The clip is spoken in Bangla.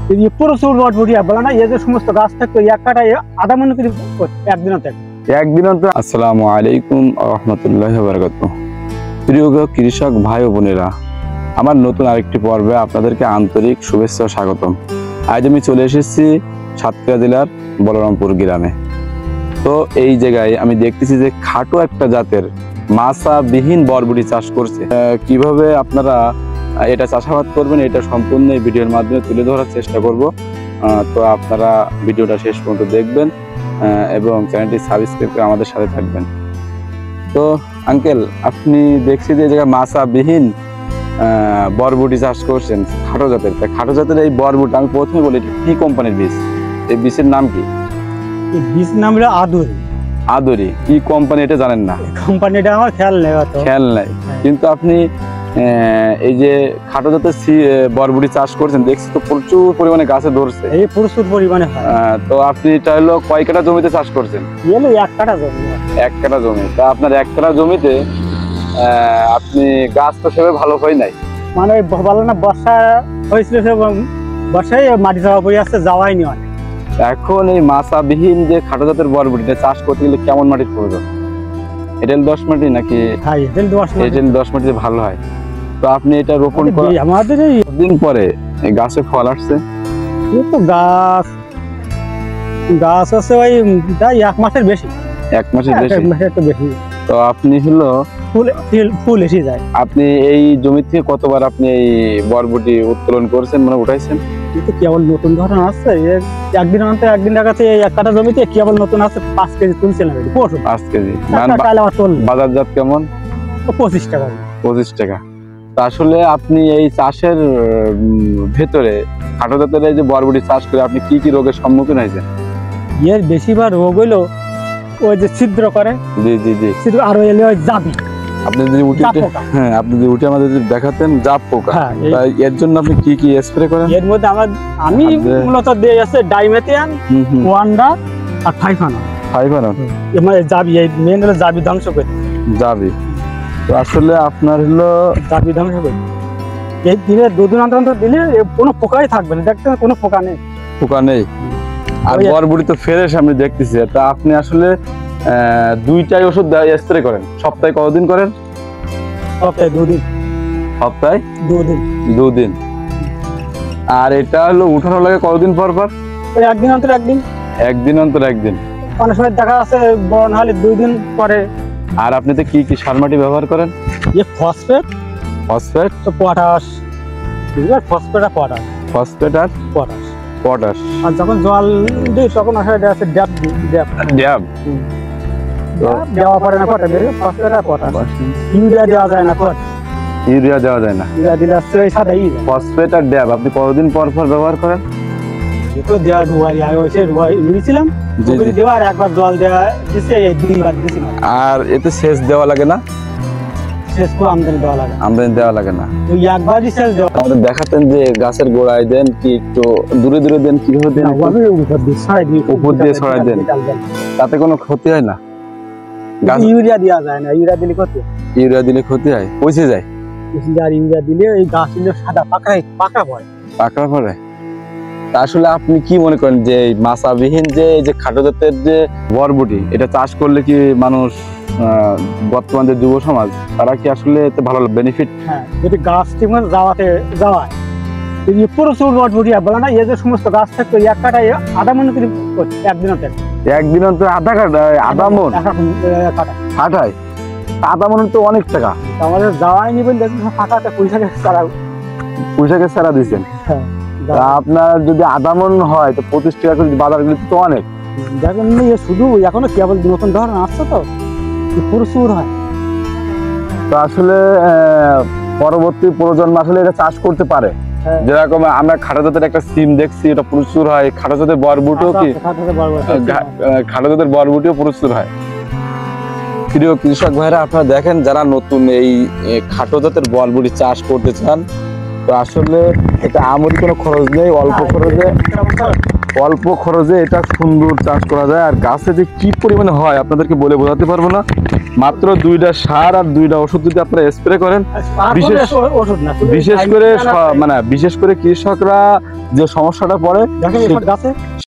প্রচুর বটবটি বলে না এই যে সমস্ত গাছ থাকতো এক কাটায় আধা মনে করি একদিনও আসসালামু আলাইকুম রহমতুল্লাহ বারাকাতুহু। প্রিয় কৃষক ভাই ও বোনেরা, আমার নতুন আরেকটি পর্বে আপনাদেরকে আন্তরিক শুভেচ্ছা ও স্বাগতম। আজ আমি চলে এসেছি সাতক্ষীরা জেলার বলরামপুর গ্রামে। তো এই জায়গায় আমি দেখতেছি যে খাটো একটা জাতের মাছাবিহীন বরবটি চাষ করছে। কিভাবে আপনারা এটা চাষাবাদ করবেন এটা সম্পূর্ণ এই ভিডিওর মাধ্যমে তুলে ধরার চেষ্টা করব। তো আপনারা ভিডিওটা শেষ পর্যন্ত দেখবেন এবং চ্যানেলটি সাবস্ক্রাইব করে আমাদের সাথে থাকবেন। তো আঙ্কেল, আপনি দেখছি যে এই জায়গায় মাছাবিহীন বরবটি চাষ করছেন খাটো জাতের। খাটো জাতের এই বরবটি আমি প্রথমে বলি কি কোম্পানির বীজ? এই বীজের নাম কি? বীজ নাম হলো আদুরি। আদুরি কি কোম্পানি এটা জানেন না? কোম্পানিটা আমার খেয়াল নেই, খেয়াল নাই। কিন্তু আপনি এই যে খাটো জাতের বরবটি চাষ করছেন দেখছি তো প্রচুর পরিমাণে গাছে ধরছে। এই প্রচুর পরিমাণে। তো আপনি এটা হলো কয় কাঠা জমিতে চাষ করছেন? এক কাঠা জমি। এক কাঠা জমি। তা আপনার এক কাঠা জমিতে আপনি গাছ তো সেভাবে ভালো হয় নাই, মানে ভালো না, বর্ষা হয়েছিল, বর্ষায় মাটি চাপা পড়ে আসছে, যাওয়াই নি অনেক। এখন এই মাছাবিহীন যে খাটো জাতের বরবটিটা চাষ করতে গেলে কেমন মাটির প্রয়োজন? এঁটেল 10 মাটি নাকি? হ্যাঁ, এঁটেল 10 মাটিতে ভালো হয়। তো আপনি এটা রোপণ করেন আমাদের এই দিন পরে এই গাছে ফল আসছে? তো গাছ আছে ওই এক মাসের বেশি। এক মাসের বেশি। তো আপনি হলো ফুল এসে যায়। আপনি এই জমি থেকে কতবার আপনি এই বরবটি উত্তোলন করছেন, মানে উঠাইছেন? কিন্তু কেবল নতুন ধরন আসছে একদিন অন্তর, একদিন দেখাচ্ছে এক কাঠা জমিতে কেবল নতুন আছে 5 কেজি তুলছিলাম। 5 কেজি। বাজারজাত কেমন? 25 টাকা। 25 টাকা। তা আসলে আপনি এই চাষের ভেতরে খাটো জাতের এই যে বরবটি চাষ করে আপনি কি কি রোগের সম্মুখীন হয়েছেন? এর বেশিরভাগ রোগ হইলো ওই যে ছিদ্র করে। জি জি জি। ছিদ্র আর এলে ওই জাবি। আপনি যদি উঠে আপনি যদি উঠে আমাদের দেখাতেন জাপ পোকা, এর জন্য আপনি কি কি স্প্রে করেন? এর মধ্যে আমি মূলত দিয়ে আছে ডাইমেথিয়ান, ওয়ান্ডার আর ফাইফানা। মানে জাবি, এই মেন হলো জাবি ধ্বংস করে। জাবি। তো আসলে আপনার হলো জাবি ধ্বংস করে এই দিনে 2 দিন অন্তর দিলে কোনো পোকাই থাকবে না। দেখতে কোনো পোকা নেই। পোকা নেই। আর বরবটি তো ফ্রেশ আমি দেখতেছি। তা আপনি আসলে 2টাই ওষুধ স্প্রে করেন। সপ্তাহে কতদিন করেন? সপ্তাহে 2 দিন। সপ্তাহে 2 দিন। আর এটা হলো উঠানো লাগে কতদিন পর পর? একদিন অন্তর একদিন। একদিন অন্তর একদিন। অনেক সময় দেখা আছে বড় হলে 2 দিন পরে। আর আপনি তো কি কি সার মাটি ব্যবহার করেন? ফসফেট তো পটাশ। ফসফেট আর পটাশ। ফসফেট আর পটাশ। আর যখন জল দিই তখন আসলে আছে ড্যাব। দেওয়া পড়ে না পটে ফসফেট আর পটাশ। ইউরিয়া দেওয়া যায় না। ইউরিয়া দেওয়া যায় না। ইউরিয়া দিলে আসছে ওই সাদাই। ফসফেট আর ড্যাব আপনি কতদিন পর পর ব্যবহার করেন? তো দেওয়া নিয়েছিলাম দেওয়ার একবার জল দেওয়া দিচ্ছে, 2বার দিচ্ছি। আর এতে সেচ দেওয়া লাগে না? সেচ করে আমদানি দেওয়া লাগে না। ওই একবারই সেচ দেওয়া। আমাদের দেখাতেন যে গাছের গোড়ায় দেন কি একটু দূরে দূরে দেন, কিভাবে দেন? উপর দিয়ে ছড়াই দেন। তাতে কোনো ক্ষতি হয় না? ইউরিয়া দেওয়া যায় না। ইউরিয়া দিলে ক্ষতি হয়, পচে যায়। আর ইউরিয়া দিলে এই গাছ সাদা পাকড়া পড়ে। আসলে আপনি কি মনে করেন যে এই মাছাবিহীন যে খাটো জাতের যে বরবটি এটা চাষ করলে কি মানুষ বর্তমান যে যুব সমাজ তারা কি আসলে এতে ভালো বেনিফিট? হ্যাঁ, যদি গাছ ঠিক মতো যাওয়ায় প্রচুর বরবটি বলে না এই যে সমস্ত গাছ থাকতো এক কাটায় আধা মন করে একদিন অন্তর আধা মন কাটায়। আধা মন তো অনেক টাকা। আমাদের যাওয়াই নি বলে ফাঁকাতে পুঁইশাকের চারা দিচ্ছেন। আপনার যদি আধা মন হয় তো 25 টাকা করে বাজারগুলিতে তো অনেক। দেখেন শুধু এখনো কেবল নতুন ধরনের আসছে তো প্রচুর হয়। তো আসলে পরবর্তী প্রজন্ম আসলে এটা চাষ করতে পারে। যেরকম আমরা খাটো জাতের একটা সিম দেখছি, এটা প্রচুর হয়। খাটো জাতের বরবটিও খাটো জাতের বরবটিও প্রচুর হয়। প্রিয় কৃষক ভাইরা, আপনারা দেখেন যারা নতুন এই খাটো জাতের বরবটি চাষ করতে চান তো আসলে এটা আমরি কোনো খরচ নেই, অল্প খরচে অল্প খরচে এটা সুন্দর চাষ করা যায়। আর গাছে যে কি পরিমাণে হয় আপনাদেরকে বলে বোঝাতে পারবো না। মাত্র 2টা সার আর 2টা ওষুধ যদি আপনারা স্প্রে করেন, ওষুধ না, বিশেষ করে মানে বিশেষ করে কৃষকরা যে সমস্যাটা পড়ে দেখেন এসব গাছে